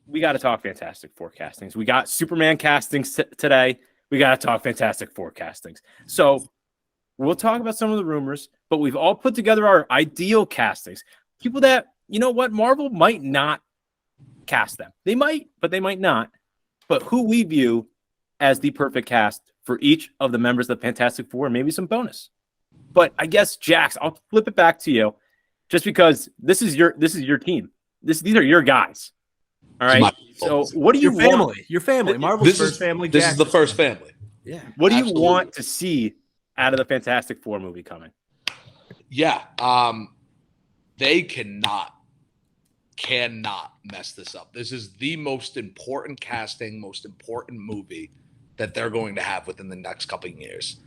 we got to talk Fantastic Four castings. We got Superman castings today. We got to talk Fantastic Four castings. So we'll talk about some of the rumors, but we've all put together our ideal castings. People that, you know what, Marvel might not cast them. They might, but they might not. But who we view as the perfect cast for each of the members of the Fantastic Four, and maybe some bonus. But I guess, Jax, I'll flip it back to you, just because this is your team. These are your guys. All right. So what do you want? Your family. Marvel's first family. This is the first family. Yeah. What do you want to see out of the Fantastic Four movie coming? Yeah. They cannot mess this up. This is the most important casting, most important movie that they're going to have within the next couple of years.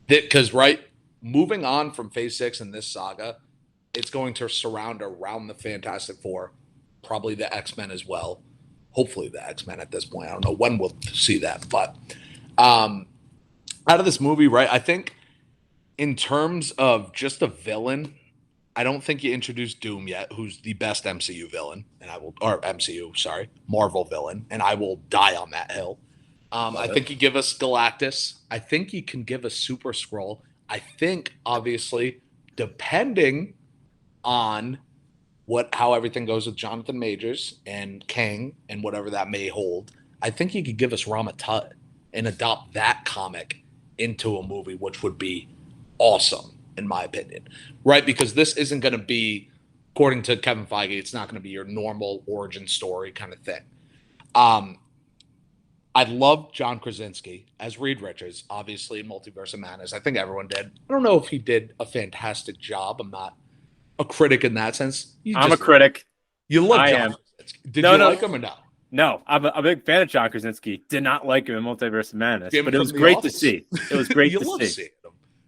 Because, right, moving on from Phase 6 in this saga, it's going to surround around the Fantastic Four, probably the X-Men as well. Hopefully the X-Men at this point. I don't know when we'll see that. But out of this movie, right, I think in terms of just a villain, I don't think you introduced Doom yet, who's the best MCU villain, Marvel villain, and I will die on that hill. I think you give us Galactus. I think you can give us Super Skrull. I think, obviously, depending on how everything goes with Jonathan Majors and Kang and whatever that may hold, I think you could give us Rama Tut and adopt that comic into a movie, which would be awesome, in my opinion, right? Because this isn't going to be, according to Kevin Feige, it's not going to be your normal origin story kind of thing. I love John Krasinski as Reed Richards, obviously in Multiverse of Madness. I think everyone did. I don't know if he did a fantastic job. I'm not a critic in that sense. I'm a critic. You love John Krasinski. Did you like him or no? No, I'm a big fan of John Krasinski. Did not like him in Multiverse of Madness, but it was great to see. It was great to see.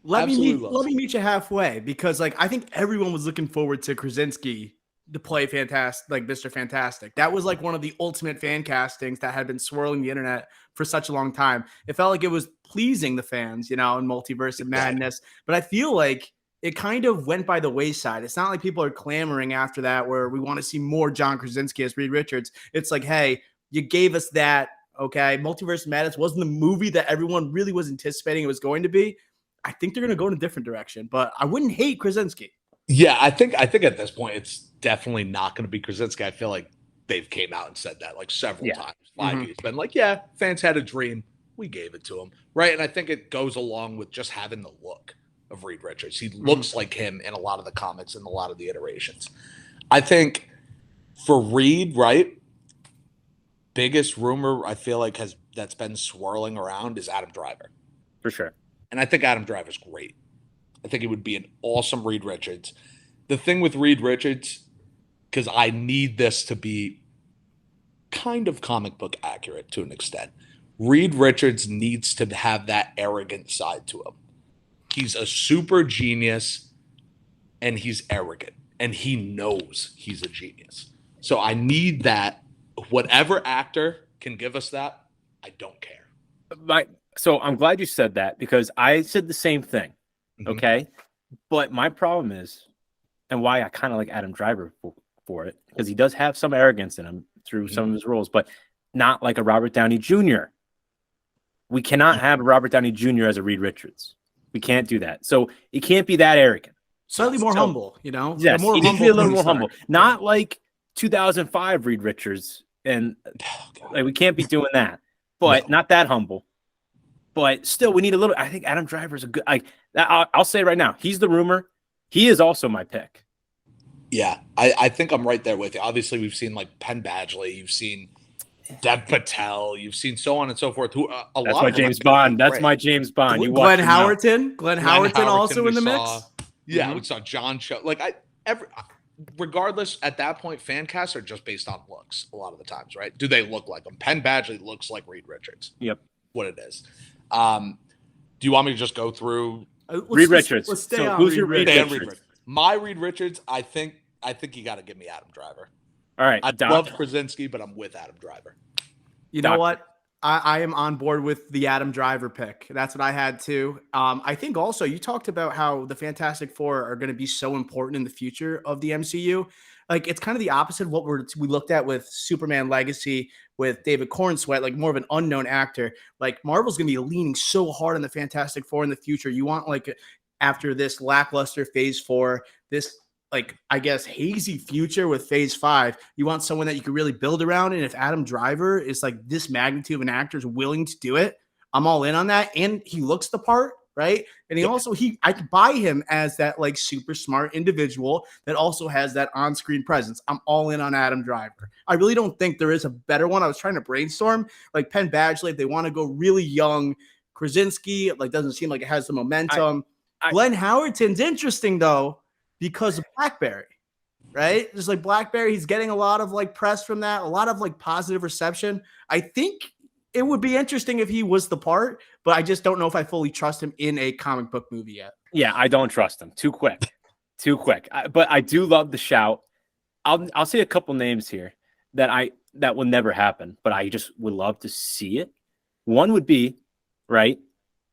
Let me meet you halfway, because I think everyone was looking forward to Krasinski to play Mr. Fantastic. That was one of the ultimate fan castings that had been swirling the internet for such a long time. It felt like it was pleasing the fans, in Multiverse of Madness. But I feel like it kind of went by the wayside. It's not like people are clamoring after that where we want to see more John Krasinski as Reed Richards. It's like, hey, you gave us that. Okay, Multiverse of Madness wasn't the movie that everyone really was anticipating it was going to be. I think they're going to go in a different direction, but I wouldn't hate Krasinski. Yeah, I think at this point it's definitely not going to be Krasinski. I feel like they've came out and said that several times. It's been fans had a dream, we gave it to him, right? And I think it goes along with just having the look of Reed Richards. He looks like him in a lot of the comics and a lot of the iterations. I think for Reed, right, biggest rumor I feel like that's been swirling around is Adam Driver. For sure. And I think Adam Driver's great. I think he would be an awesome Reed Richards. The thing with Reed Richards, because I need this to be kind of comic book accurate to an extent, Reed Richards needs to have that arrogant side to him. He's a super genius, and he's arrogant, and he knows he's a genius. So I need that. Whatever actor can give us that, I don't care. So I'm glad you said that, because I said the same thing. Okay. But my problem is, and why I kind of like Adam Driver for it, because he does have some arrogance in him through some of his roles, but not like a Robert Downey Jr. We cannot have Robert Downey Jr. as a Reed Richards. We can't do that. So it can't be that arrogant. Slightly more humble, Yes, he needs to be a little more humble. Not like 2005 Reed Richards. And we can't be doing that. But not that humble. But still, we need a little. I think Adam Driver is a good. I'll say right now, he's the rumor. He is also my pick. Yeah, I think I'm right there with you. Obviously, we've seen Penn Badgley, you've seen Dev Patel, you've seen so on and so forth. That's my James Bond. That's my James Bond. Glenn Howerton. Glenn Howerton also in the mix. Yeah, we saw John Cho. Regardless, at that point, fan casts are just based on looks a lot of the times, right? Do they look like him? Penn Badgley looks like Reed Richards. Yep. What it is. Do you want me to just go through Reed Richards? Let's stay on who's your Reed Richards? Richards? My Reed Richards, I think you got to give me Adam Driver. All right. I love Krasinski, but I'm with Adam Driver. You know what? I am on board with the Adam Driver pick. That's what I had too. I think also you talked about how the Fantastic Four are going to be so important in the future of the MCU. like it's kind of the opposite of what we looked at with Superman Legacy with David Cornsweet, like more of an unknown actor. Like Marvel's gonna be leaning so hard on the Fantastic Four in the future. You want like after this lackluster Phase 4, this like I guess hazy future with Phase 5, you want someone that you can really build around. And if Adam Driver is like this magnitude of an actor is willing to do it, I'm all in on that. And he looks the part, right? And I could buy him as that like super smart individual that also has that on-screen presence. I'm all in on Adam Driver. I really don't think there is a better one. I was trying to brainstorm like Penn Badgley. If they want to go really young, Krasinski like doesn't seem like it has the momentum. Glenn Howerton's interesting though because of Blackberry, right? Just like Blackberry, he's getting a lot of like press from that, a lot of like positive reception. I think it would be interesting if he was the part, but I just don't know if I fully trust him in a comic book movie yet. Yeah, I don't trust him. Too quick. But I do love the shout. I'll say a couple names here that will never happen, but I just would love to see it. One would be, right?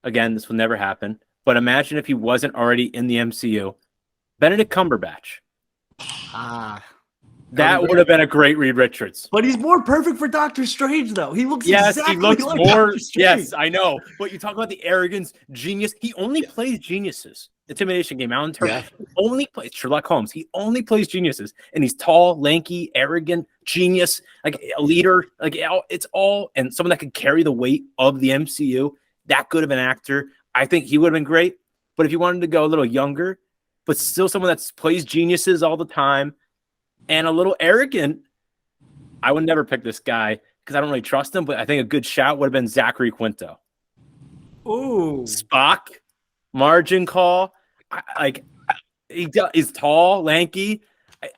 Again, this will never happen, but imagine if he wasn't already in the MCU, Benedict Cumberbatch. That would have been a great Reed Richards. But he's more perfect for Doctor Strange, though. He looks exactly like more. Yes, I know. But you talk about the arrogance, genius. He only plays geniuses. Intimidation Game, Alan Turing. He only plays Sherlock Holmes. He only plays geniuses, and he's tall, lanky, arrogant, genius, like a leader. Like it's all, and someone that could carry the weight of the MCU. That good of an actor. I think he would have been great. But if you wanted to go a little younger, but still someone that plays geniuses all the time. And a little arrogant, I would never pick this guy because I don't really trust him, but I think a good shout would have been Zachary Quinto. Ooh. Spock, margin call. He's tall, lanky,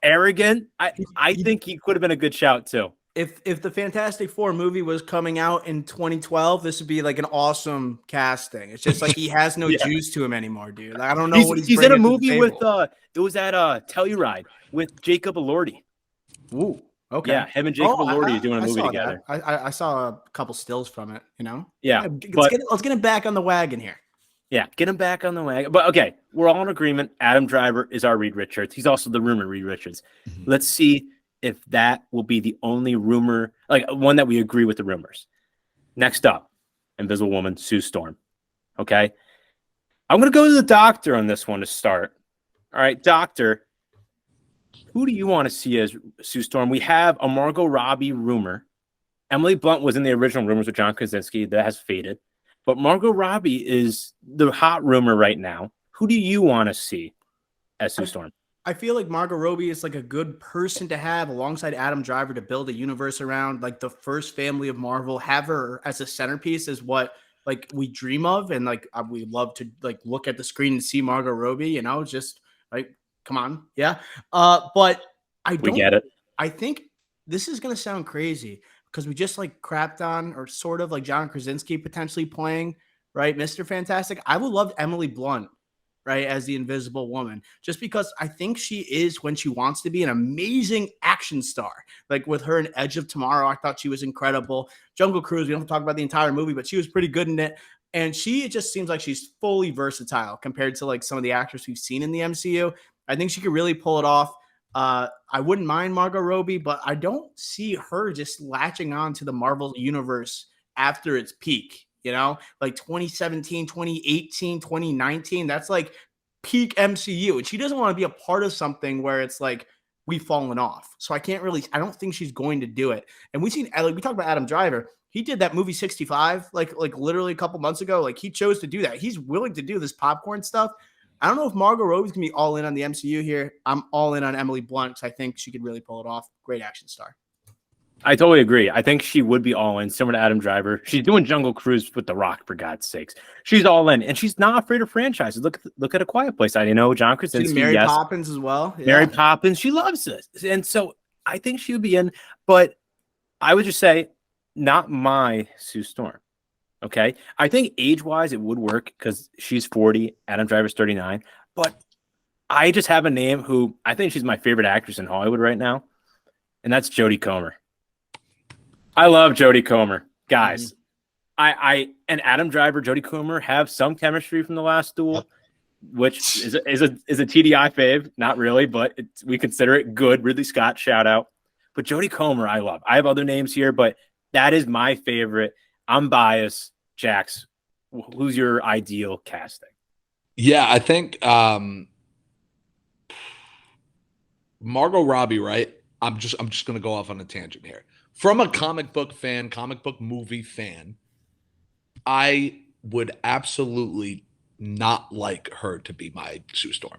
arrogant. I think he could have been a good shout too. If the Fantastic Four movie was coming out in 2012, this would be like an awesome casting. It's just like he has no juice to him anymore, dude. I don't know what he's in a movie with it was at Telluride with Jacob Elordi. Ooh, okay. Yeah, him and Jacob Elordi are doing a movie together. I saw a couple stills from it, you know? Yeah. Let's get him back on the wagon here. Yeah, get him back on the wagon. But okay, we're all in agreement. Adam Driver is our Reed Richards. He's also the rumor Reed Richards. Mm-hmm. Let's see if that will be the only rumor, like one that we agree with the rumors. Next up, Invisible Woman, Sue Storm. Okay. I'm going to go to the doctor on this one to start. All right, doctor, who do you want to see as Sue Storm? We have a Margot Robbie rumor. Emily Blunt was in the original rumors with John Krasinski. That has faded. But Margot Robbie is the hot rumor right now. Who do you want to see as Sue Storm? I feel like Margot Robbie is like a good person to have alongside Adam Driver to build a universe around, like the first family of Marvel. Have her as a centerpiece is what like we dream of, and like we love to like look at the screen and see Margot Robbie. You know, just like come on, yeah. But we get it. I think this is gonna sound crazy because we just like crapped on or sort of like John Krasinski potentially playing right, Mr. Fantastic. I would love Emily Blunt. Right, as the Invisible Woman, just because I think she is, when she wants to be, an amazing action star. Like with her in Edge of Tomorrow, I thought she was incredible. Jungle Cruise, we don't have to talk about the entire movie, but she was pretty good in it. And it just seems like she's fully versatile compared to like some of the actors we've seen in the MCU. I think she could really pull it off. I wouldn't mind Margot Robbie, but I don't see her just latching on to the Marvel universe after its peak. You know, like 2017, 2018, 2019, that's like peak MCU. And she doesn't want to be a part of something where it's like we've fallen off. So I don't think she's going to do it. And we talked about Adam Driver. He did that movie 65, like literally a couple months ago. Like he chose to do that. He's willing to do this popcorn stuff. I don't know if Margot Robbie's going to be all in on the MCU here. I'm all in on Emily Blunt because I think she could really pull it off. Great action star. I totally agree. I think she would be all in, similar to Adam Driver. She's doing Jungle Cruise with The Rock, for God's sakes. She's all in, and she's not afraid of franchises. Look at A Quiet Place. I know John Krasinski. Mary Poppins as well. Yeah. Mary Poppins. She loves this, and so I think she would be in. But I would just say, not my Sue Storm. Okay, I think age-wise it would work because she's 40, Adam Driver's 39. But I just have a name who I think she's my favorite actress in Hollywood right now, and that's Jodie Comer. I love Jodie Comer, guys. Mm-hmm. I and Adam Driver, Jodie Comer have some chemistry from The Last Duel. which is a TDI fave. Not really, but we consider it good. Ridley Scott, shout out. But Jodie Comer, I love. I have other names here, but that is my favorite. I'm biased. Jax, who's your ideal casting? Yeah, I think Margot Robbie, right? I'm just gonna go off on a tangent here. From a comic book fan, comic book movie fan, I would absolutely not like her to be my Sue Storm.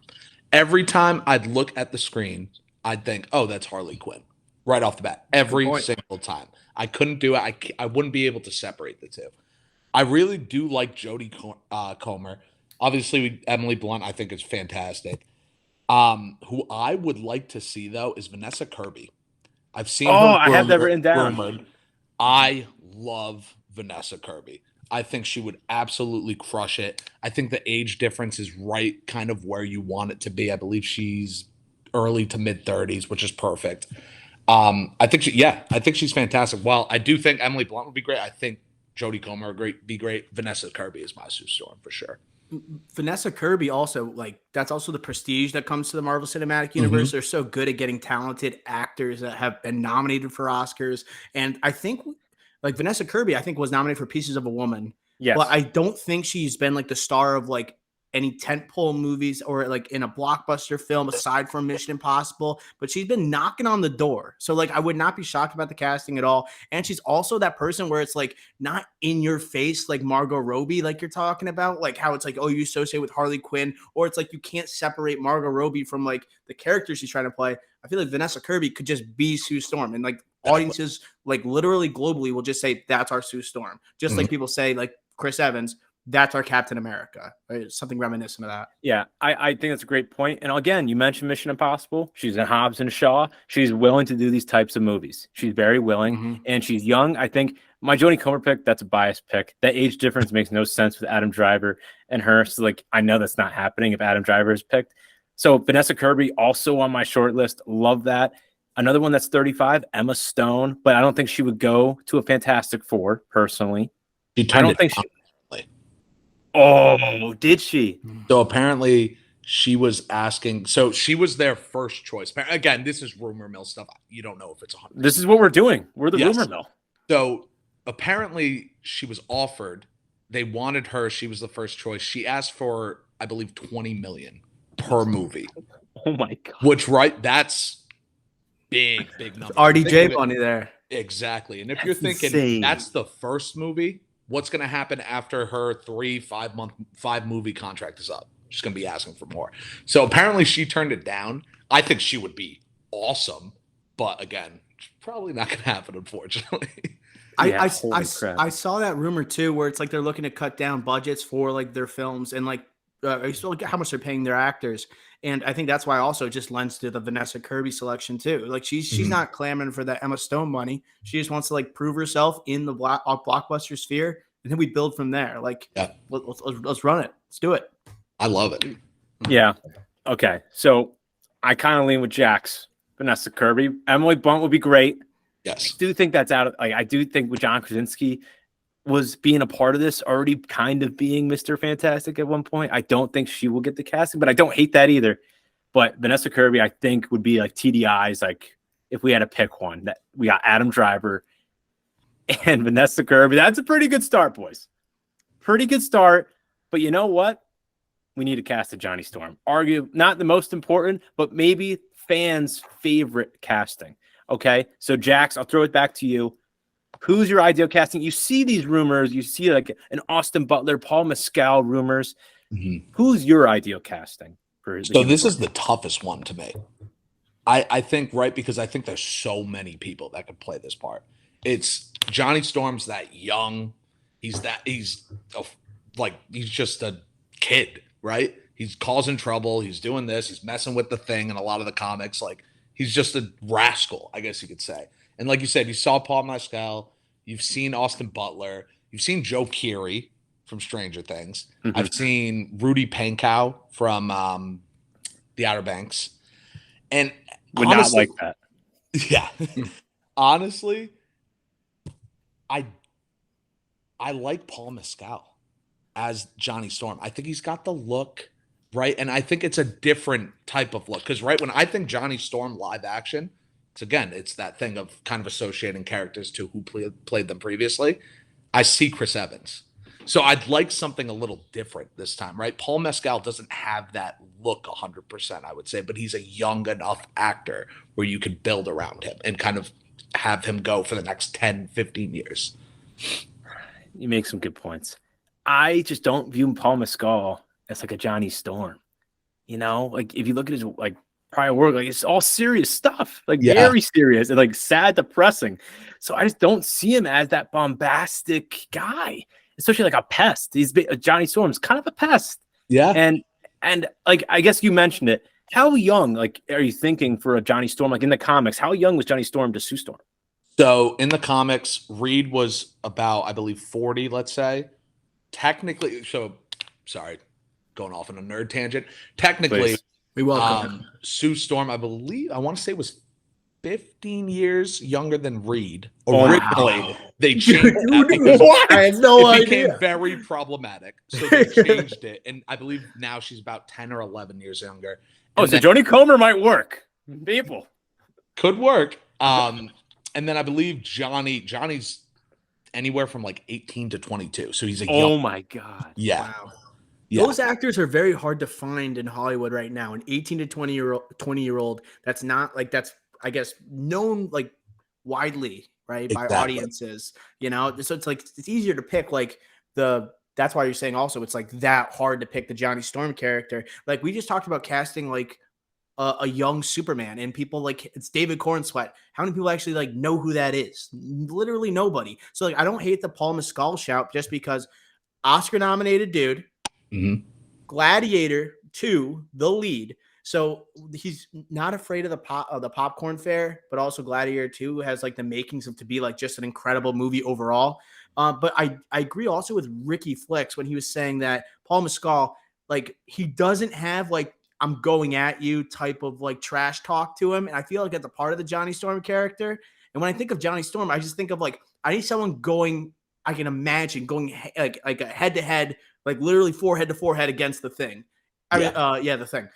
Every time I'd look at the screen, I'd think, "Oh, that's Harley Quinn," right off the bat. Every single time, I couldn't do it. I wouldn't be able to separate the two. I really do like Jodie Comer. Obviously, Emily Blunt, I think is fantastic. Who I would like to see though is Vanessa Kirby. I've seen her. I have that written down. Rumored. I love Vanessa Kirby. I think she would absolutely crush it. I think the age difference is right, kind of where you want it to be. I believe she's early to mid 30s, which is perfect. I think she's fantastic. While I do think Emily Blunt would be great, I think Jodie Comer would be great. Vanessa Kirby is my Sue Storm for sure. Vanessa Kirby also, like, that's also the prestige that comes to the Marvel Cinematic Universe. They're so good at getting talented actors that have been nominated for Oscars. And I think, like, Vanessa Kirby, I think was nominated for Pieces of a Woman. Yes. But I don't think she's been like the star of like any tentpole movies or like in a blockbuster film aside from Mission Impossible, but she's been knocking on the door. So like I would not be shocked about the casting at all. And she's also that person where it's like not in your face like Margot Robbie, like you're talking about, like how it's like, oh, you associate with Harley Quinn, or it's like you can't separate Margot Robbie from like the character she's trying to play. I feel like Vanessa Kirby could just be Sue Storm, and like audiences like literally globally will just say that's our Sue Storm. Just like people say like Chris Evans, that's our Captain America. Right? Something reminiscent of that. Yeah, I think that's a great point. And again, you mentioned Mission Impossible. She's in Hobbs and Shaw. She's willing to do these types of movies. She's very willing, and she's young. I think my Jodie Comer pick, that's a biased pick. That age difference makes no sense with Adam Driver and her. So like, I know that's not happening if Adam Driver is picked. So Vanessa Kirby also on my short list. Love that. Another one that's 35, Emma Stone, but I don't think she would go to a Fantastic Four personally. I don't think she. Oh, did she? So apparently she was asking. So she was their first choice. Again, this is rumor mill stuff. You don't know if it's 100%. This is what we're doing. We're the rumor mill. So apparently she was offered. They wanted her. She was the first choice. She asked for, I believe, $20 million per movie. Oh my God. Which, right? That's big number. RDJ money there. Exactly. And if you're thinking that's the first movie, what's going to happen after her 5 movie contract is up? She's going to be asking for more. So apparently she turned it down. I think she would be awesome, but again, it's probably not going to happen, unfortunately. I saw that rumor too, where it's like they're looking to cut down budgets for like their films and like how much they're paying their actors. And I think that's why also just lends to the Vanessa Kirby selection too. Like she's not clamoring for that Emma Stone money. She just wants to like prove herself in the blockbuster sphere, and then we build from there. Like, let's run it. Let's do it. I love it. Yeah. Okay. So I kind of lean with Jax, Vanessa Kirby. Emily Blunt would be great. Yes. I do think that's out of like I do think with John Krasinski was being a part of this, already kind of being Mr. Fantastic at one point. I don't think she will get the casting, but I don't hate that either. But Vanessa Kirby, I think, would be like TDI's, like if we had to pick one. That we got Adam Driver and Vanessa Kirby. That's a pretty good start, boys. Pretty good start. But you know what? We need to cast a Johnny Storm. Argue not the most important, but maybe fans' favorite casting. Okay. So Jax, I'll throw it back to you. Who's your ideal casting? You see these rumors. You see like an Austin Butler, Paul Mescal rumors. Who's your ideal casting? So this is the toughest one to me. I think, right, because I think there's so many people that could play this part. It's Johnny Storm's that young. He's just a kid, right? He's causing trouble. He's doing this. He's messing with the Thing in a lot of the comics. Like he's just a rascal, I guess you could say. And like you said, you saw Paul Mescal, you've seen Austin Butler, you've seen Joe Keery from Stranger Things. I've seen Rudy Pankow from The Outer Banks. And would honestly, not like that. Yeah. Honestly, I like Paul Mescal as Johnny Storm. I think he's got the look. right? And I think it's a different type of look because right when I think Johnny Storm live action, it's that thing of kind of associating characters to who played them previously. I see Chris Evans. So I'd like something a little different this time, right? Paul Mescal doesn't have that look 100%, I would say, but he's a young enough actor where you could build around him and kind of have him go for the next 10, 15 years. You make some good points. I just don't view Paul Mescal as like a Johnny Storm. You know, like if you look at his like prior work, like it's all serious stuff, like very serious and like sad, depressing. So I just don't see him as that bombastic guy, especially like a pest. Johnny Storm's kind of a pest. Yeah. And like I guess you mentioned it. How young like are you thinking for a Johnny Storm? Like in the comics, how young was Johnny Storm to Sue Storm? So in the comics, Reed was about, I believe, 40, let's say. Technically, sorry, going off on a nerd tangent. Technically, we welcome Sue Storm, I want to say was 15 years younger than Reed. Originally, wow. They changed that because I had no idea. It became very problematic. So they changed it. And I believe now she's about 10 or 11 years younger. And so Jodie Comer might work. People. Could work. And then I believe Johnny's anywhere from like 18 to 22. So he's a young. Oh my God. Yeah. Wow. Yeah. Those actors are very hard to find in Hollywood right now. An 18 to 20-year-old that's not like that's I guess known like widely, right, by audiences, you know. So it's like it's easier to pick like that's why you're saying also it's like that hard to pick the Johnny Storm character. Like we just talked about casting like a young Superman and people like it's David Cornsweet. How many people actually like know who that is? Literally nobody. So like I don't hate the Paul Mescal shout just because Oscar nominated dude, Gladiator 2, the lead. So he's not afraid of the popcorn fare, but also Gladiator 2 has like the makings of to be like just an incredible movie overall. But I agree also with Ricky Flicks when he was saying that Paul Mescal, like he doesn't have like I'm going at you type of like trash talk to him. And I feel like that's a part of the Johnny Storm character. And when I think of Johnny Storm, I just think of like, I need someone going, I can imagine going like a head to head, like literally forehead to forehead against the Thing. The Thing.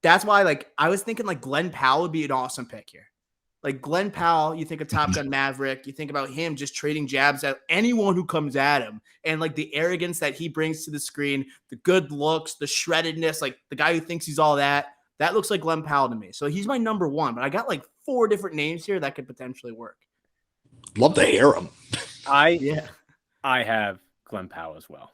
That's why like, I was thinking like Glenn Powell would be an awesome pick here. Like Glenn Powell, you think of Top Gun Maverick, you think about him just trading jabs at anyone who comes at him. And like the arrogance that he brings to the screen, the good looks, the shreddedness, like the guy who thinks he's all that looks like Glenn Powell to me. So he's my number one, but I got like 4 different names here that could potentially work. Love to hear him. I have Glenn Powell as well.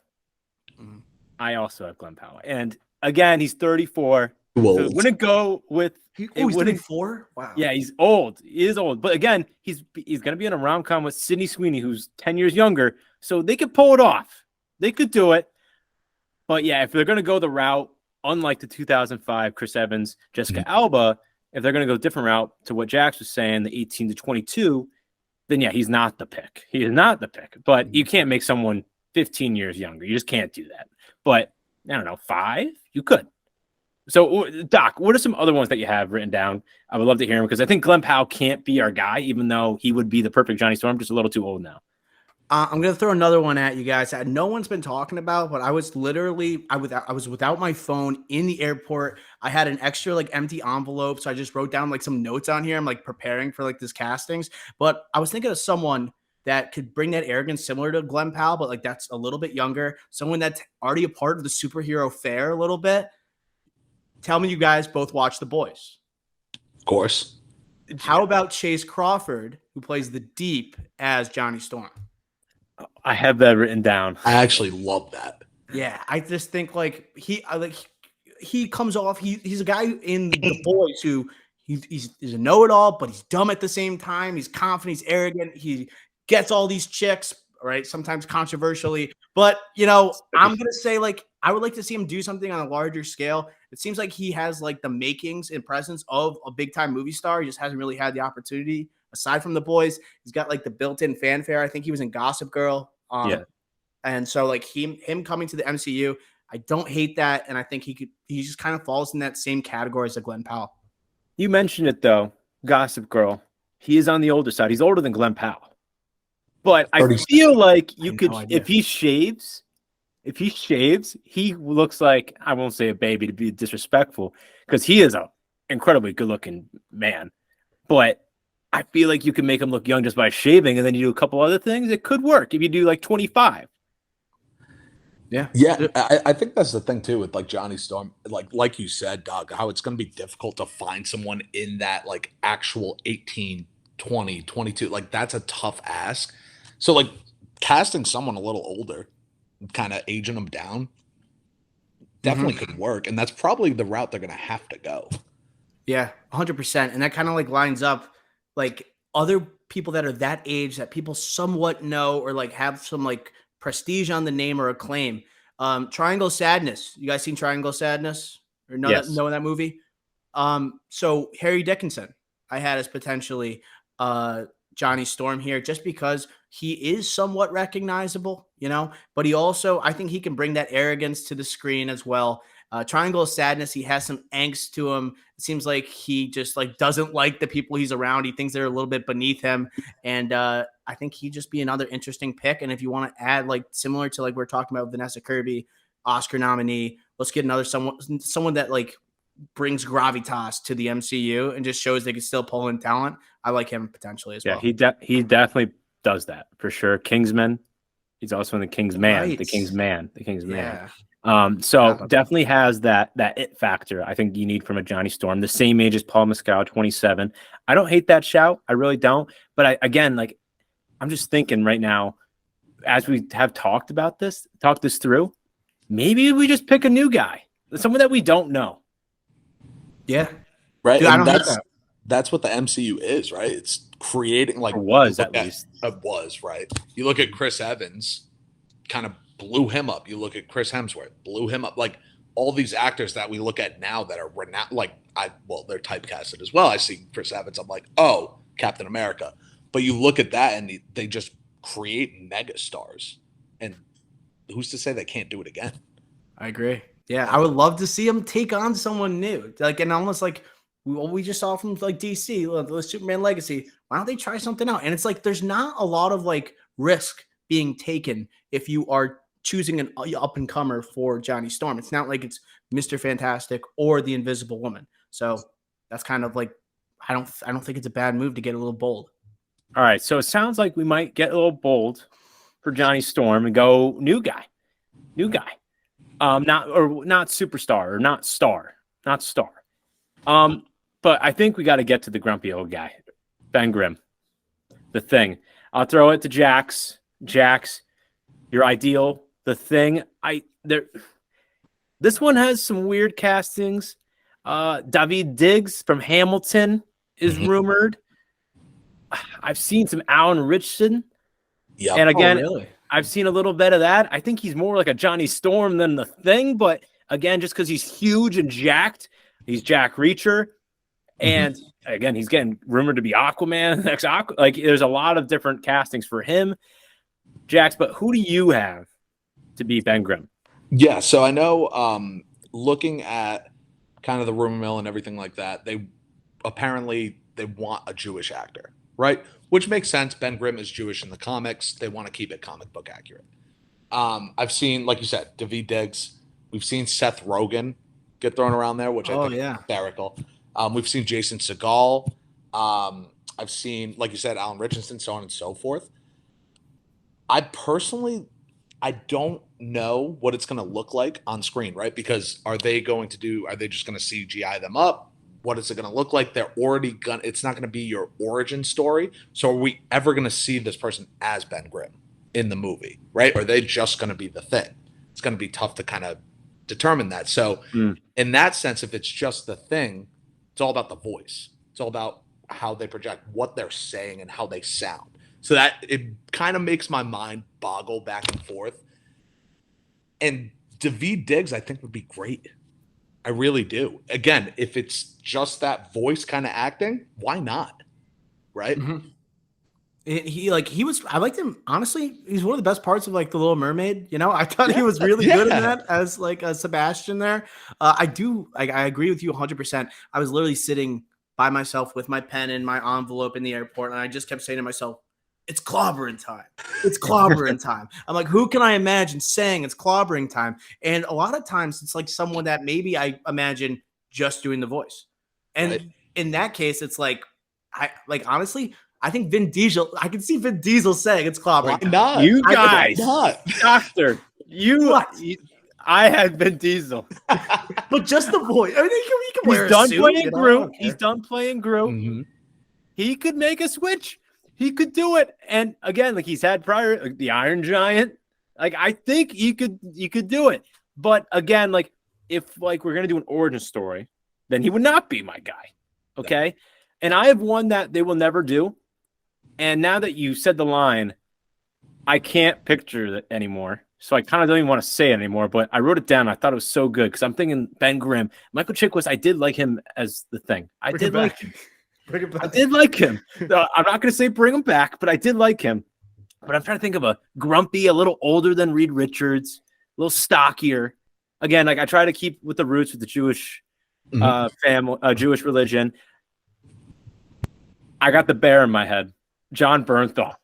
I also have Glenn Powell. And again, he's 34. So it wouldn't go with he's 34? Wow. Yeah, he's old. He is old. But again, he's going to be in a rom-com with Sydney Sweeney, who's 10 years younger. So they could pull it off. They could do it. But yeah, if they're going to go the route, unlike the 2005 Chris Evans, Jessica Alba, if they're going to go a different route to what Jax was saying, the 18 to 22, then yeah, he's not the pick. He is not the pick. But you can't make someone 15 years younger. You just can't do that. But I don't know, 5? You could. So, Doc, what are some other ones that you have written down? I would love to hear them because I think Glenn Powell can't be our guy, even though he would be the perfect Johnny Storm, just a little too old now. I'm going to throw another one at you guys that no one's been talking about, but I was literally, I was without my phone in the airport. I had an extra like empty envelope. So I just wrote down like some notes on here. I'm like preparing for like this castings, but I was thinking of someone that could bring that arrogance similar to Glenn Powell, but like that's a little bit younger. Someone that's already a part of the superhero fair a little bit. Tell me you guys both watch The Boys. Of course. How about Chase Crawford, who plays the Deep as Johnny Storm? I have that written down. I actually love that. Yeah, I just think like he comes off. He's a guy in The Boys who he's a know-it-all, but he's dumb at the same time. He's confident. He's arrogant. He gets all these chicks, right? Sometimes controversially, but you know, I'm gonna say like I would like to see him do something on a larger scale. It seems like he has like the makings and presence of a big-time movie star. He just hasn't really had the opportunity. Aside from The Boys, he's got like the built-in fanfare. I think he was in Gossip Girl. And so like him coming to the MCU, I don't hate that, and I think he just kind of falls in that same category as a Glenn Powell. You mentioned it though, Gossip Girl. He is on the older side. He's older than Glenn Powell. But I feel like you could, if he shaves if he shaves, he looks like, I won't say a baby to be disrespectful, because he is a incredibly good looking man. But I feel like you can make him look young just by shaving, and then you do a couple other things. It could work if you do like 25. Yeah. I think that's the thing too with like Johnny Storm, like you said, Doug, how it's going to be difficult to find someone in that like actual 18, 20, 22. Like that's a tough ask. So like casting someone a little older, kind of aging them down, definitely could work, and that's probably the route they're going to have to go. Yeah, 100%. And that kind of like lines up like other people that are that age that people somewhat know or like have some like prestige on the name or acclaim. Triangle Sadness. You guys seen Triangle Sadness or know that movie? So Harry Dickinson, I had as potentially Johnny Storm here just because he is somewhat recognizable, but he also, I think he can bring that arrogance to the screen as well. Triangle of Sadness, he has some angst to him. It seems like he just like doesn't like the people he's around. He thinks they're a little bit beneath him. And I think he'd just be another interesting pick. And if you want to add like similar to like we're talking about Vanessa Kirby, Oscar nominee, let's get another someone that like brings gravitas to the MCU and just shows they can still pull in talent. I like him potentially as well. Yeah, he definitely does that for sure. Kingsman. He's also in the King's Man. Right. The King's Man. Yeah. So definitely has that it factor I think you need from a Johnny Storm. The same age as Paul Mescal, 27. I don't hate that shout. I really don't. But I'm just thinking right now, as we have talked this through, maybe we just pick a new guy, someone that we don't know. Yeah. Right. Dude, and that's what the MCU is, right? It's creating like Or was at least. It was, right? You look at Chris Evans, kind of blew him up. You look at Chris Hemsworth, blew him up. Like all these actors that we look at now that are renowned, they're typecasted as well. I see Chris Evans, I'm like, oh, Captain America. But you look at that and they just create mega stars. And who's to say they can't do it again? I agree. Yeah, I would love to see him take on someone new. Like, and almost like we just saw from like DC, the Superman Legacy. Why don't they try something out? And it's like there's not a lot of like risk being taken if you are choosing an up and comer for Johnny Storm. It's not like it's Mr. Fantastic or the Invisible Woman. So that's kind of like I don't think it's a bad move to get a little bold. All right, so it sounds like we might get a little bold for Johnny Storm and go new guy. Not superstar or not star. But I think we got to get to the grumpy old guy, Ben Grimm. The Thing. I'll throw it to Jax. Jax, your ideal. The Thing. This one has some weird castings. David Diggs from Hamilton is rumored. I've seen some Alan Richardson. Yeah. And again, really? I've seen a little bit of that. I think he's more like a Johnny Storm than The Thing, but again, just because he's huge and jacked, he's Jack Reacher. And again, he's getting rumored to be Aquaman, next like there's a lot of different castings for him. Jax, but who do you have to be Ben Grimm? Yeah, so I know looking at kind of the rumor mill and everything like that, they want a Jewish actor, right? Which makes sense. Ben Grimm is Jewish in the comics. They want to keep it comic book accurate. I've seen, like you said, David Diggs. We've seen Seth Rogen get thrown around there, which I think is hysterical. We've seen Jason Segel. I've seen, like you said, Alan Richardson, so on and so forth. I don't know what it's going to look like on screen, right? Because are they just going to CGI them up? What is it going to look like? It's not going to be your origin story. So are we ever going to see this person as Ben Grimm in the movie, right? Or are they just going to be The Thing? It's going to be tough to kind of determine that. So in that sense, if it's just The Thing, it's all about the voice. It's all about how they project, what they're saying, and how they sound. So that it kind of makes my mind boggle back and forth. And David Diggs, I think, would be great. I really do. Again, if it's just that voice kind of acting, why not? Right? Mm-hmm. I liked him. Honestly, he's one of the best parts of like The Little Mermaid. I thought he was really good in that as like a Sebastian there. I agree with you 100%. I was literally sitting by myself with my pen and my envelope in the airport. And I just kept saying to myself, it's clobbering time. It's clobbering time. I'm like, who can I imagine saying it's clobbering time? And a lot of times it's like someone that maybe I imagine just doing the voice. And in that case, it's like, honestly, I think Vin Diesel, I can see Vin Diesel saying it's clobbering time. Not? You guys, doctor, I had Vin Diesel. But just the voice. I mean, he can wear He's a done suit, playing you know? Groot. He's done playing Groot. Mm-hmm. He could make a switch. He could do it. And again, like he's had prior, like the Iron Giant. Like I think you could do it. But again, like if like we're gonna do an origin story, then he would not be my guy. Okay. And I have one that they will never do. And now that you said the line, I can't picture it anymore. So I kind of don't even want to say it anymore, but I wrote it down. I thought it was so good because I'm thinking Ben Grimm. Michael Chiklis, I did like him as the Thing. I did like him. I did like him. I'm not going to say bring him back, but I did like him. But I'm trying to think of a grumpy, a little older than Reed Richards, a little stockier. Again, like I try to keep with the roots with the Jewish family, Jewish religion. I got the bear in my head. John Bernthal.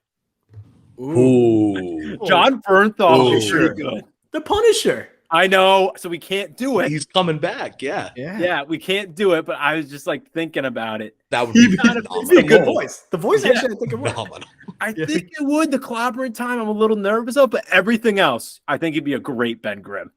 Ooh. John Bernthal is pretty good. The Punisher. I know, so we can't do it. He's coming back, yeah. Yeah, we can't do it, but I was just like thinking about it. That would be a good voice. The voice actually, I think it would. I think it would. The clobbering time, I'm a little nervous of, but everything else, I think it'd be a great Ben Grimm.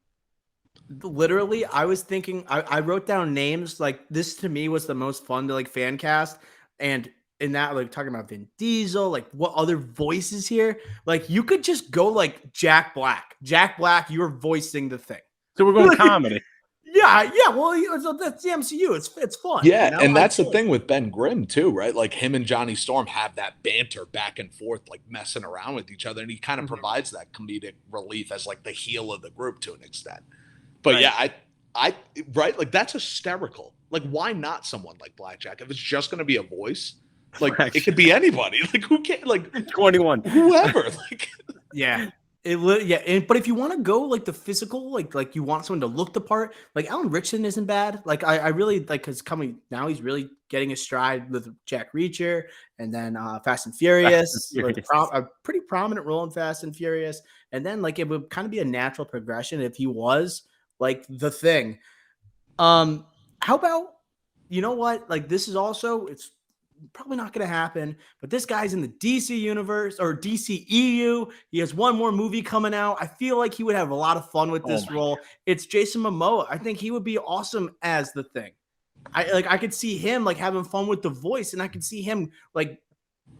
Literally, I was thinking, I wrote down names. Like this to me was the most fun to like fan cast, and in that, like talking about Vin Diesel, like what other voices here? Like you could just go like Jack Black. Jack Black, you're voicing the Thing. So we're going comedy. Yeah. Well, that's the MCU. It's fun. Yeah, you know? and that's the thing with Ben Grimm too, right? Like him and Johnny Storm have that banter back and forth, like messing around with each other, and he kind of provides that comedic relief as like the heel of the group to an extent. But yeah, I right, like that's hysterical. Like why not someone like Blackjack if it's just going to be a voice? Like it could be anybody. Like who can like 21, whoever. Like but if you want to go like the physical, like you want someone to look the part, like Alan Ritchson isn't bad. Like I really like because coming now he's really getting his stride with Jack Reacher and then Fast and Furious, a pretty prominent role in Fast and Furious, and then like it would kind of be a natural progression if he was like the Thing. How about you know what? Like this is also it's probably not going to happen, but this guy's in the DC universe or DCEU. He has one more movie coming out. I feel like he would have a lot of fun with this role. It's Jason Momoa. I think he would be awesome as the Thing. I could see him like having fun with the voice, and I could see him like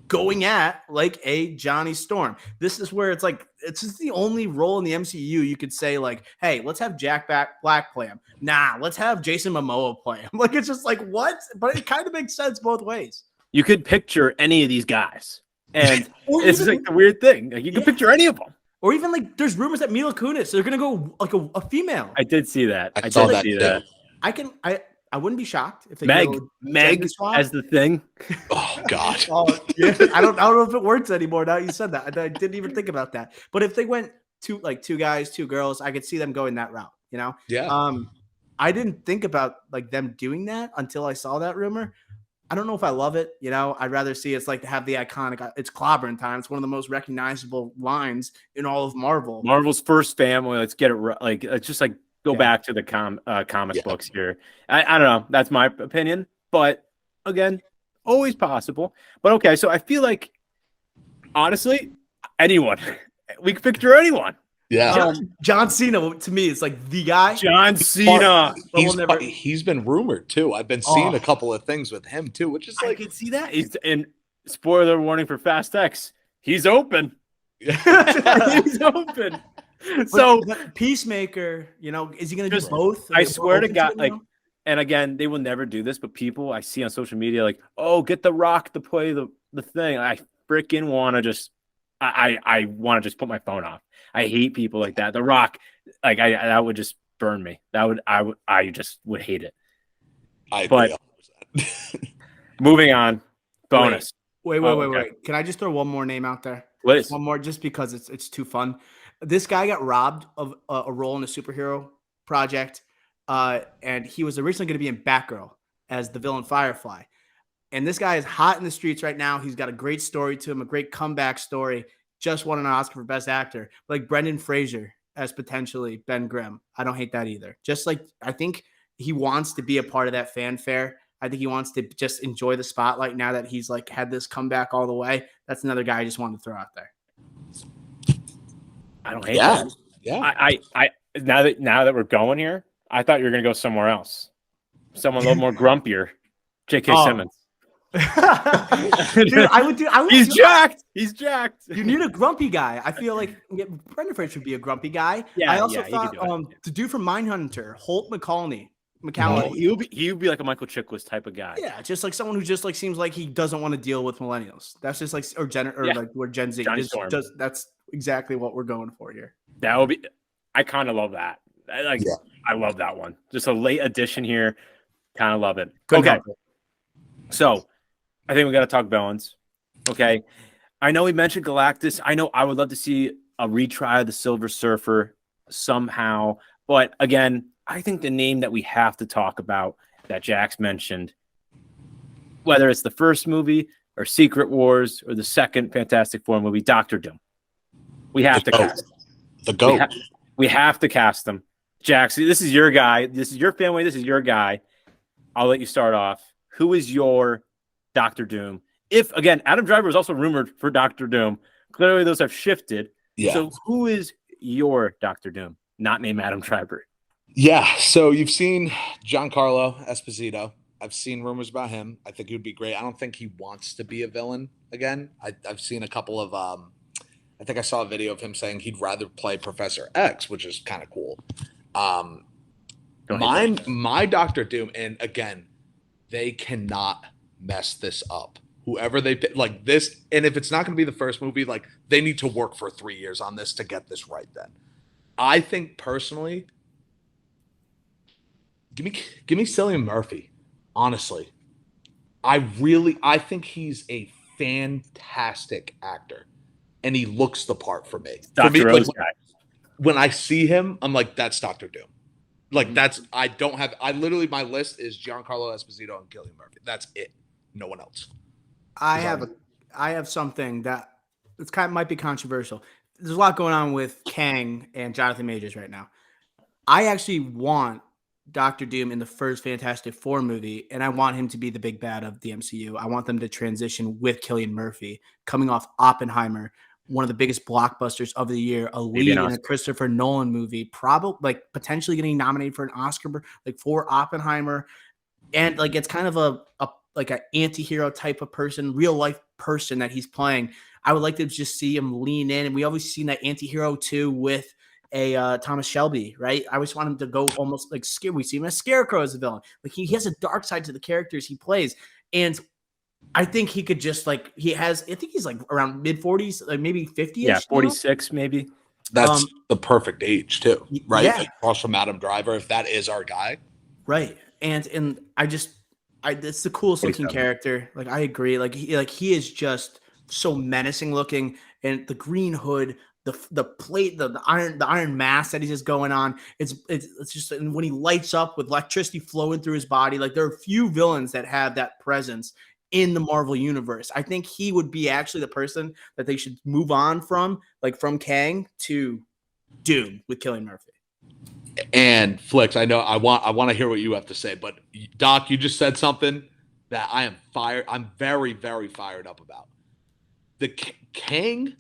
going at like a Johnny Storm. This is where it's like it's just the only role in the MCU you could say like, hey, let's have Jack Black play him. Nah, let's have Jason Momoa play him. Like it's just like what? But it kind of makes sense both ways. You could picture any of these guys, and it's like the weird thing. Like you can picture any of them, or even like there's rumors that Mila Kunis they're gonna go like a female. I did see that. I saw that too. I wouldn't be shocked if they Meg as the Thing. Oh God. I don't know if it works anymore now you said that. I didn't even think about that. But if they went to like two guys, two girls, I could see them going that route, you know? Yeah. I didn't think about like them doing that until I saw that rumor. I don't know if I love it, you know. I'd rather see it's like to have the iconic it's clobbering time. It's one of the most recognizable lines in all of Marvel. Marvel's first family. Let's get it right. Like it's just like go back to the comic books here. I don't know. That's my opinion. But again, always possible. But okay, so I feel like honestly, anyone. We can picture anyone. Yeah. John Cena to me is like the guy. John Cena. He's been rumored too. I've been seeing a couple of things with him too, which is like I can see that. He's and spoiler warning for Fast X. He's open. He's open. So Peacemaker, you know, is he going to do both? I swear to God, like, and again, they will never do this, but people I see on social media, like, oh, get The Rock to play the Thing. I freaking want to just, I want to just put my phone off. I hate people like that. The Rock, like, that would just burn me. I just would hate it. But moving on, bonus. Wait. Can I just throw one more name out there? Please. One more, just because it's too fun. This guy got robbed of a role in a superhero project, and he was originally going to be in Batgirl as the villain Firefly. And this guy is hot in the streets right now. He's got a great story to him, a great comeback story. Just won an Oscar for Best Actor. Like Brendan Fraser as potentially Ben Grimm. I don't hate that either. Just like I think he wants to be a part of that fanfare. I think he wants to just enjoy the spotlight now that he's like had this comeback all the way. That's another guy I just wanted to throw out there. I don't hate that. Yeah. I now that we're going here, I thought you were gonna go somewhere else. Someone a little more grumpier. J.K. Simmons. Dude, He's jacked. He's jacked. You need a grumpy guy. I feel like Brendan Fraser would be a grumpy guy. Yeah, I also he thought could do it. the dude from Mindhunter, Holt McCallany. He would be like a Michael Chiklis type of guy. Yeah, just like someone who just like seems like he doesn't want to deal with millennials. That's just like like we're Gen Z. That's exactly what we're going for here. That would be. I kind of love that. I love that one. Just a late addition here. Kind of love it. Okay, so I think we got to talk villains. Okay, I know we mentioned Galactus. I know I would love to see a retry of the Silver Surfer somehow, but again, I think the name that we have to talk about that Jax mentioned, whether it's the first movie or Secret Wars or the second Fantastic Four movie, Doctor Doom. We have to cast him. The GOAT. We have to cast him. Jax, this is your guy. This is your family. This is your guy. I'll let you start off. Who is your Doctor Doom? If, again, Adam Driver is also rumored for Doctor Doom. Clearly, those have shifted. Yeah. So who is your Doctor Doom? Not named Adam Driver. Yeah, so you've seen Giancarlo Esposito. I've seen rumors about him. I think he would be great. I don't think he wants to be a villain again. I've seen a couple of I think I saw a video of him saying he'd rather play Professor X, which is kind of cool. My Doctor Doom, and again, they cannot mess this up. Whoever they pick, like this, and if it's not going to be the first movie, like they need to work for 3 years on this to get this right. Then, I think personally, give me Cillian Murphy. Honestly, I think he's a fantastic actor, and he looks the part for me. When I see him, I'm like, that's Doctor Doom. Like I literally my list is Giancarlo Esposito and Cillian Murphy. That's it. No one else. I have something that might be controversial. There's a lot going on with Kang and Jonathan Majors right now. I actually want Doctor Doom in the first Fantastic Four movie, and I want him to be the big bad of the MCU. I want them to transition with Cillian Murphy coming off Oppenheimer, one of the biggest blockbusters of the year, a lead in a Christopher Nolan movie, probably like potentially getting nominated for an Oscar, like for Oppenheimer. And like, it's kind of a like an anti-hero type of person, real life person that he's playing. I would like to just see him lean in. And we always seen that anti-hero too with a Thomas Shelby, right? I always want him to go almost like scare. We see him as Scarecrow as a villain. Like he has a dark side to the characters he plays. And I think he could just like, I think he's like around mid-40s, like maybe 50. Yeah, 46 maybe. That's the perfect age too, right? Yeah. Like, across from Adam Driver, if that is our guy. Right. And it's the coolest looking character. Like I agree. Like he is just so menacing looking, and the green hood, the plate, the iron mask that he's just going on. It's just, and when he lights up with electricity flowing through his body, like there are few villains that have that presence in the Marvel universe. I think he would be actually the person that they should move on from, like from Kang to Doom with Cillian Murphy. And Flix, I know I want to hear what you have to say, but Doc, you just said something that I'm very, very fired up about. The Kang,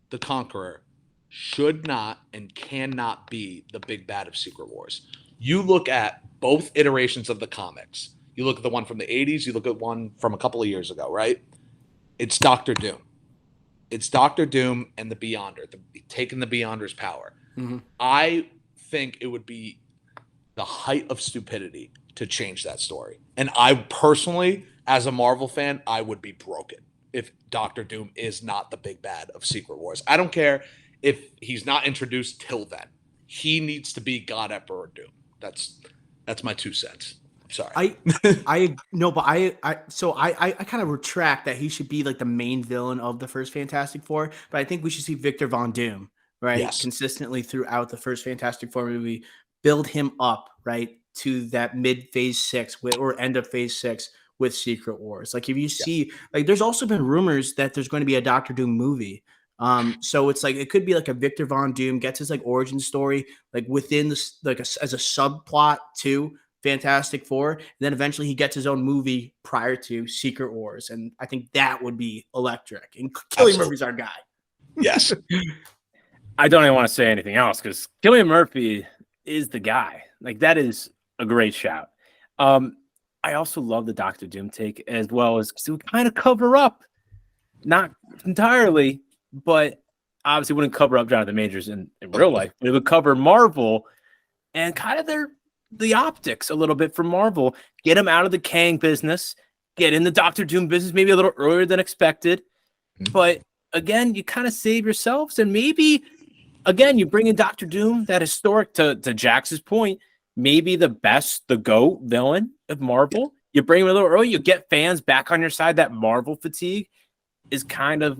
the Conqueror, should not and cannot be the big bad of Secret Wars. You look at both iterations of the comics. You look at the one from the 80s, you look at one from a couple of years ago, right? It's Doctor Doom. It's Doctor Doom and the Beyonder, taking the Beyonder's power. Mm-hmm. I think it would be the height of stupidity to change that story. And I personally, as a Marvel fan, I would be broken if Doctor Doom is not the big bad of Secret Wars. I don't care if he's not introduced till then. He needs to be God Emperor Doom. That's my 2 cents. Sorry. I kind of retract that he should be like the main villain of the first Fantastic Four, but I think we should see Victor Von Doom, right? Yes. Consistently throughout the first Fantastic Four movie, build him up, right, to that mid phase 6 or end of phase 6 with Secret Wars. Like if you see, like there's also been rumors that there's going to be a Doctor Doom movie. So it's like it could be like a Victor Von Doom gets his like origin story like within this as a subplot to Fantastic Four, and then eventually he gets his own movie prior to Secret Wars, and I think that would be electric. And Cillian Murphy's our guy. Yes. I don't even want to say anything else because Cillian Murphy is the guy. Like that is a great shout. I also love the Doctor Doom take as well as to kind of cover up, not entirely, but obviously wouldn't cover up Jonathan Majors in real life. But it would cover Marvel and kind of the optics a little bit from Marvel. Get him out of the Kang business, get in the Doctor Doom business maybe a little earlier than expected. But again, you kind of save yourselves, and maybe again you bring in Doctor Doom, that historic to Jax's point. Maybe the GOAT villain of Marvel. You bring him a little early, you get fans back on your side. That Marvel fatigue is kind of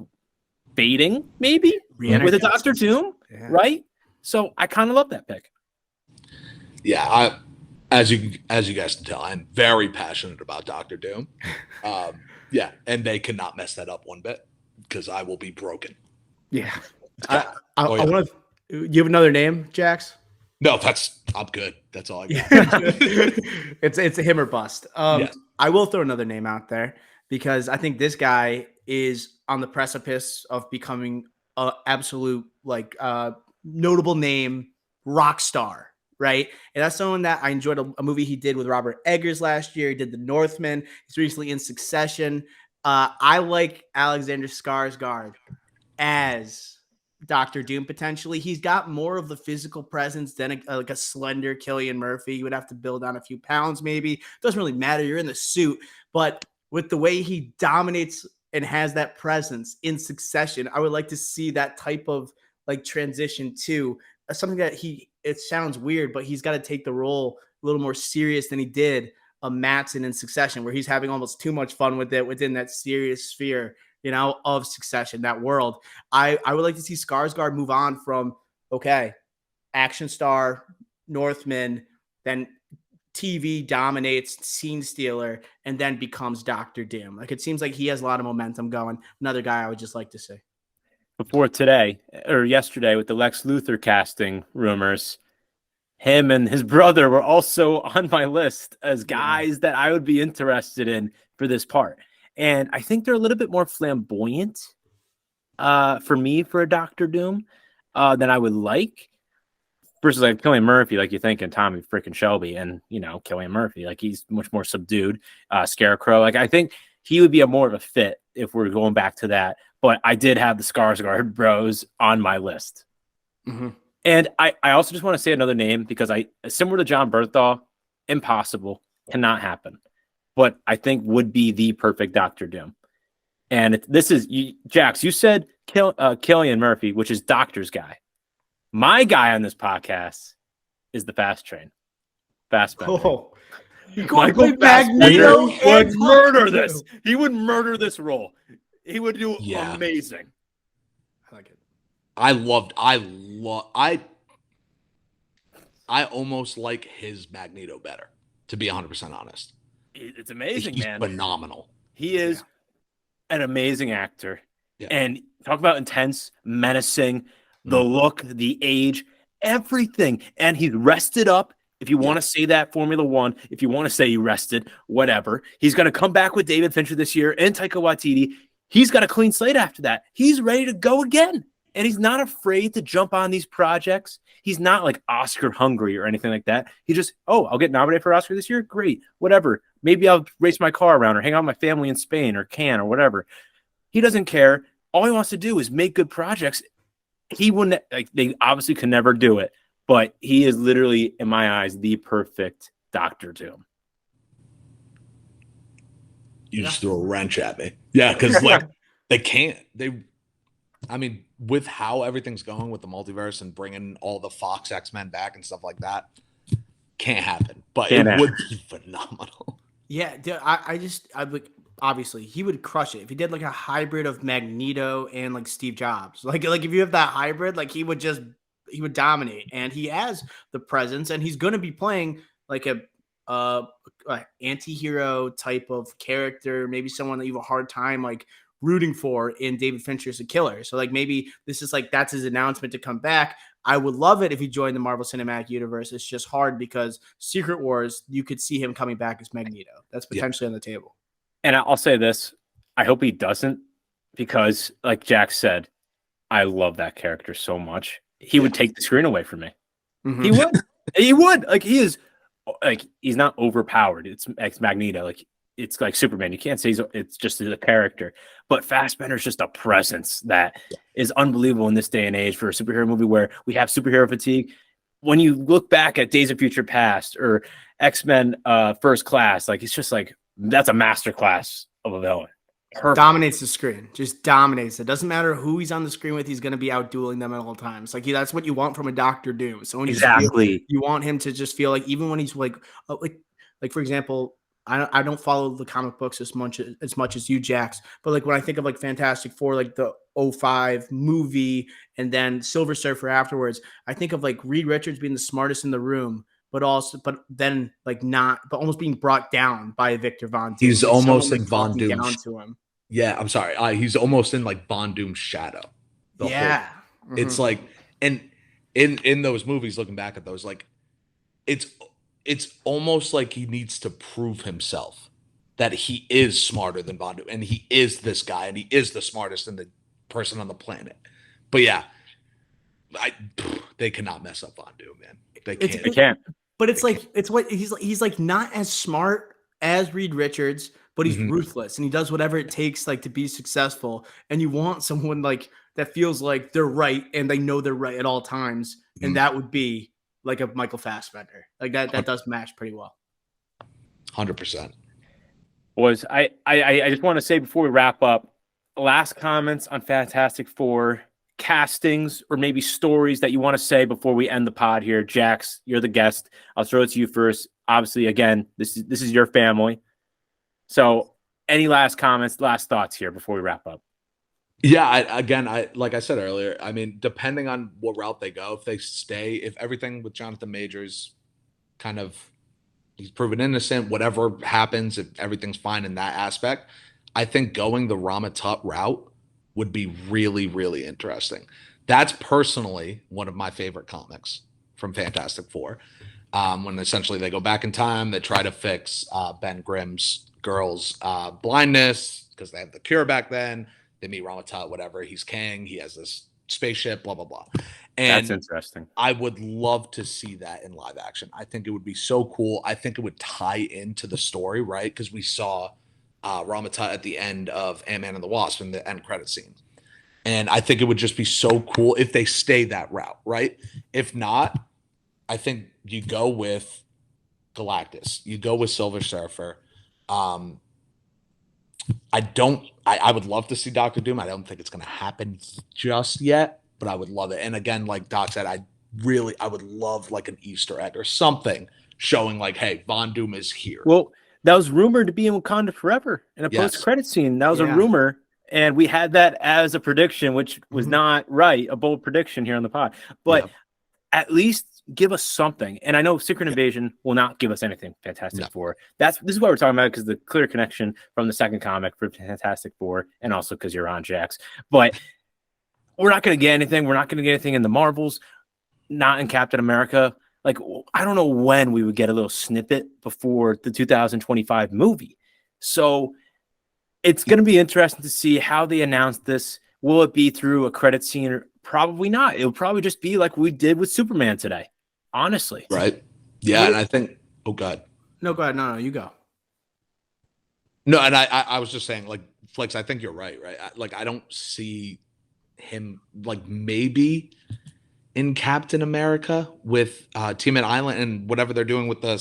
fading, maybe with a Doctor Doom, right? So I kind of love that pick. Yeah, as you guys can tell, I'm very passionate about Doctor Doom. And they cannot mess that up one bit because I will be broken. Yeah, I want to. You have another name, Jax? No, I'm good. That's all I got. It's a him or bust. Yes. I will throw another name out there because I think this guy is on the precipice of becoming an absolute notable name rock star, right? And that's someone that I enjoyed a movie he did with Robert Eggers last year. He did The Northman. He's recently in Succession. I like Alexander Skarsgård as Doctor Doom potentially. He's got more of the physical presence than a slender Cillian Murphy. You would have to build on a few pounds maybe. Doesn't really matter. You're in the suit. But with the way he dominates and has that presence in Succession, I would like to see that type of like transition to something that it sounds weird, but he's got to take the role a little more serious than he did Mattson in Succession, where he's having almost too much fun with it within that serious sphere, of Succession, that world. I would like to see Skarsgård move on from, action star, Northman, then TV dominates, scene stealer, and then becomes Doctor Doom. Like it seems like he has a lot of momentum going. Another guy I would just like to see. Before today or yesterday with the Lex Luthor casting rumors, him and his brother were also on my list as guys that I would be interested in for this part. And I think they're a little bit more flamboyant for me for a Doctor Doom than I would like. Versus like Cillian Murphy, like you're thinking Tommy freaking Shelby, and Cillian Murphy, like he's much more subdued. Scarecrow, like I think he would be more of a fit if we're going back to that. But I did have the Skarsgård bros on my list, and I also just want to say another name because similar to John Berthal, impossible, cannot happen, but I think would be the perfect Doctor Doom. And this is Jax. You said Cillian Murphy, which is Doctor's guy. My guy on this podcast is the Fast Train. Fassbender. Oh, Michael Fassbender would murder this. He would murder this role. He would do amazing. I like it. I almost like his Magneto better, to be 100% honest. It's amazing, He's man. Phenomenal. He is an amazing actor. Yeah. And talk about intense, menacing, the look, the age, everything. And he's rested up. If you want to say that, Formula One, if you want to say he rested, whatever. He's going to come back with David Fincher this year and Taika Waititi. He's got a clean slate after that. He's ready to go again. And he's not afraid to jump on these projects. He's not like Oscar hungry or anything like that. He just, I'll get nominated for Oscar this year? Great. Whatever. Maybe I'll race my car around or hang out with my family in Spain or Cannes or whatever. He doesn't care. All he wants to do is make good projects. He wouldn't, they obviously can never do it, but he is literally, in my eyes, the perfect Doctor Doom. You just threw a wrench at me. Yeah, because they can't. With how everything's going with the multiverse and bringing all the Fox X-Men back and stuff like that, can't happen. But it would be phenomenal. Yeah, I obviously he would crush it if he did like a hybrid of Magneto and like Steve Jobs. Like if you have that hybrid, like he would dominate, and he has the presence, and he's going to be playing like a anti-hero type of character, maybe someone that you have a hard time like rooting for in David Fincher's The Killer. So like maybe this is like that's his announcement to come back. I would love it if he joined the Marvel Cinematic Universe. It's just hard because Secret Wars, you could see him coming back as Magneto. That's potentially on the table. And I'll say this. I hope he doesn't, because like Jack said, I love that character so much. He would take the screen away from me. Mm-hmm. He would. He would. Like he is like he's not overpowered. It's Magneto. Like it's like Superman. You can't say it's just a character. But Fassbender's just a presence that is unbelievable in this day and age for a superhero movie where we have superhero fatigue. When you look back at Days of Future Past or X-Men First Class, like it's just like that's a masterclass of a villain. Perfect. Dominates the screen, just dominates. It doesn't matter who he's on the screen with; he's going to be out dueling them at all times. Like that's what you want from a Doctor Doom. So when you want him to just feel like, even when he's like for example, I don't follow the comic books as much as you, Jax. But like when I think of like Fantastic Four, like the 2005 movie, and then Silver Surfer afterwards, I think of like Reed Richards being the smartest in the room. But then almost being brought down by Victor Von Doom. He's almost in Von Doom. Down to him. Yeah, I'm sorry. He's almost in like Von Doom's shadow. Mm-hmm. It's like, and in those movies, looking back at those, like it's almost like he needs to prove himself that he is smarter than Von Doom, and he is this guy, and he is the smartest and the person on the planet. But yeah, they cannot mess up Von Doom, man. They can't. But it's like he's like not as smart as Reed Richards, but he's ruthless and he does whatever it takes like to be successful. And you want someone like that feels like they're right and they know they're right at all times. And that would be like a Michael Fassbender. Like that does match pretty well. 100%. I just want to say before we wrap up, last comments on Fantastic Four castings or maybe stories that you want to say before we end the pod here. Jax, you're the guest. I'll throw it to you first. Obviously, again, this is your family. So any last comments, last thoughts here before we wrap up? Yeah, like I said earlier, I mean, depending on what route they go, if everything with Jonathan Majors kind of, he's proven innocent, whatever happens, if everything's fine in that aspect, I think going the Rama Tut route would be really, really interesting. That's personally one of my favorite comics from Fantastic Four. When essentially they go back in time, they try to fix Ben Grimm's girl's blindness because they have the cure back then. They meet Rama Tut, whatever. He's king. He has this spaceship, blah, blah, blah. And that's interesting. I would love to see that in live action. I think it would be so cool. I think it would tie into the story, right? Because we saw Rama Tut at the end of Ant-Man and the Wasp in the end credit scene. And I think it would just be so cool if they stay that route, right? If not, I think you go with Galactus. You go with Silver Surfer. I would love to see Doctor Doom. I don't think it's going to happen just yet, but I would love it. And again, like Doc said, I would love like an Easter egg or something showing like, hey, Von Doom is here. Well, that was rumored to be in Wakanda Forever in a post-credit scene. That was a rumor, and we had that as a prediction, which was not right, a bold prediction here on the pod. But at least give us something. And I know Secret Invasion will not give us anything Fantastic Four. This is what we're talking about because the clear connection from the second comic for Fantastic Four, and also because you're on Jax. But we're not going to get anything. We're not going to get anything in the Marvels, not in Captain America. Like, I don't know when we would get a little snippet before the 2025 movie. So it's going to be interesting to see how they announce this. Will it be through a credit scene? Or probably not. It'll probably just be like we did with Superman today, honestly. Right. Yeah. And I think, oh, God. No, go ahead. No, you go. No, and I was just saying, like, Flex, I think you're right? I don't see him, like, maybe in Captain America with Team Island and whatever they're doing with the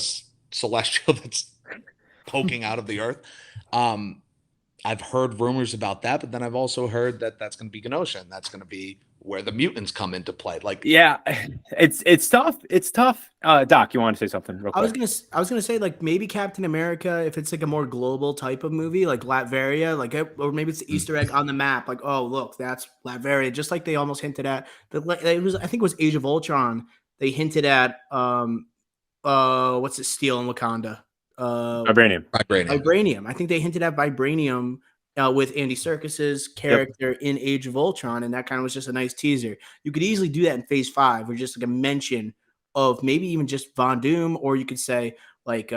celestial that's poking out of the earth. I've heard rumors about that, but then I've also heard that that's going to be Genosha, and that's going to be where the mutants come into play. Like, yeah, it's tough. It's tough. Doc, you want to say something real quick? I was gonna say like maybe Captain America, if it's like a more global type of movie, like Latveria, like, or maybe it's the Easter egg on the map. Like, oh look, that's Latveria. Just like they almost hinted at. I think it was Age of Ultron. They hinted at what's it? Steel in Wakanda. Vibranium. Vibranium. I think they hinted at Vibranium with Andy Serkis's character in Age of Ultron, and that kind of was just a nice teaser. You could easily do that in Phase 5, or just like a mention of maybe even just Von Doom, or you could say like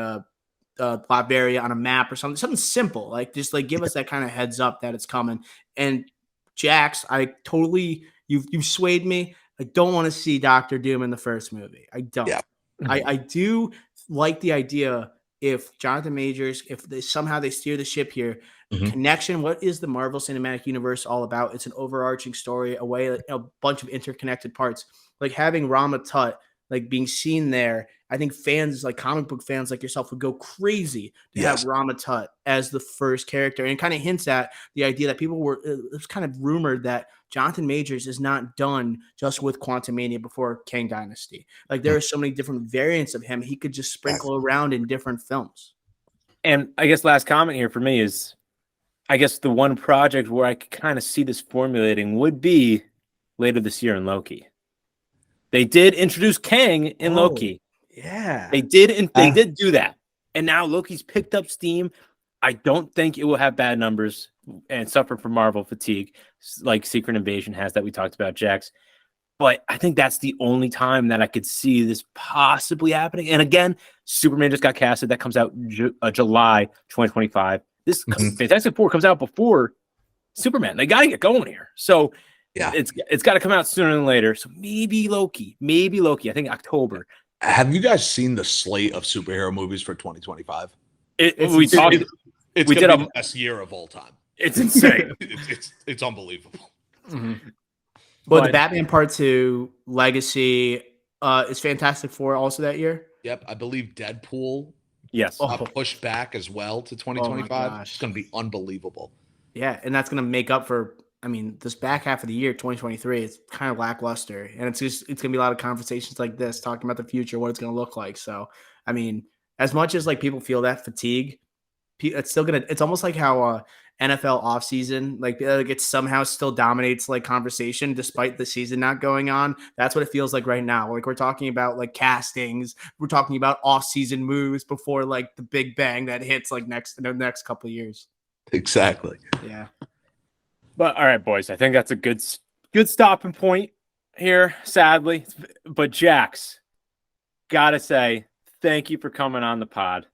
Liberia on a map or something simple, like just like give us that kind of heads up that it's coming. And Jax, I totally you've swayed me. I don't want to see Doctor Doom in the first movie. I don't. Yeah. I do like the idea if Jonathan Majors, if they somehow they steer the ship here, connection. What is the Marvel Cinematic Universe all about? It's an overarching story, a bunch of interconnected parts. Like having Rama Tut like being seen there, I think fans, like comic book fans like yourself, would go crazy to have Rama Tut as the first character. And it kind of hints at the idea that people were, it was kind of rumored that Jonathan Majors is not done just with Quantumania before Kang Dynasty. Like there are so many different variants of him. He could just sprinkle around in different films. And I guess last comment here for me is, I guess the one project where I could kind of see this formulating would be later this year in Loki. They did introduce Kang in Loki. Yeah. They did do that. And now Loki's picked up steam. I don't think it will have bad numbers and suffer from Marvel fatigue like Secret Invasion has that we talked about, Jax. But I think that's the only time that I could see this possibly happening. And again, Superman just got casted. That comes out July 2025. This Fantastic Four comes out before Superman. They got to get going here. So it's got to come out sooner than later. So maybe Loki. I think October. Have you guys seen the slate of superhero movies for 2025? It's going to be the best year of all time. It's insane. it's unbelievable. Well, the Batman Part 2 Legacy is Fantastic Four also that year. Yep, I believe Deadpool. Yes, pushed back as well to 2025. It's going to be unbelievable. Yeah, and that's going to make up for. I mean, this back half of the year, 2023, it's kind of lackluster, and it's going to be a lot of conversations like this, talking about the future, what it's going to look like. So, I mean, as much as like people feel that fatigue, it's still gonna. It's almost like how NFL offseason, like it somehow still dominates like conversation despite the season not going on. That's what it feels like right now. Like we're talking about like castings, we're talking about off-season moves before like the big bang that hits like the next couple of years. Exactly. Yeah. But all right, boys, I think that's a good stopping point here, sadly. But Jax, gotta say, thank you for coming on the pod.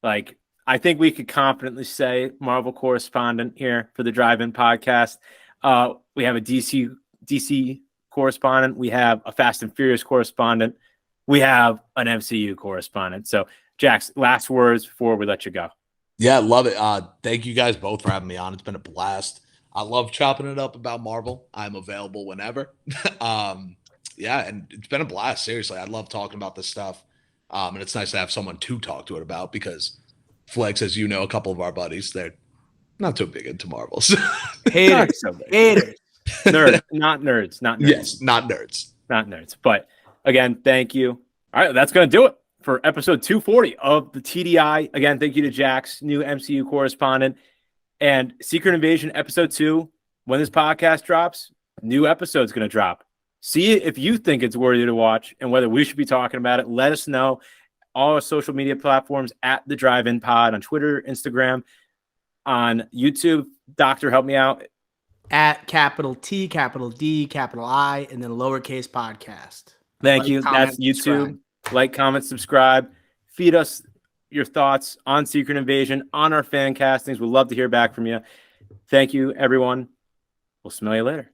Like, I think we could confidently say Marvel correspondent here for the Drive-In podcast. We have a DC correspondent. We have a Fast and Furious correspondent. We have an MCU correspondent. So, Jax, last words before we let you go. Yeah, love it. Thank you guys both for having me on. It's been a blast. I love chopping it up about Marvel. I'm available whenever. And it's been a blast. Seriously, I love talking about this stuff. And it's nice to have someone to talk to it about because Flex, as you know, a couple of our buddies, they're not too big into Marvel. Haters. Nerds, not nerds. Yes, not nerds. But again, thank you. All right, that's going to do it for episode 240 of the TDI. Again, thank you to Jax, new MCU correspondent. And Secret Invasion episode 2, when this podcast drops, new episode's going to drop. See if you think it's worthy to watch and whether we should be talking about it. Let us know. All our social media platforms at the Drive-In Pod on Twitter, Instagram, on YouTube. Doctor, help me out. At capital T, capital D, capital I, and then lowercase podcast. Thank you. That's YouTube. Like, comment, subscribe. Feed us your thoughts on Secret Invasion, on our fan castings. We'd love to hear back from you. Thank you, everyone. We'll smell you later.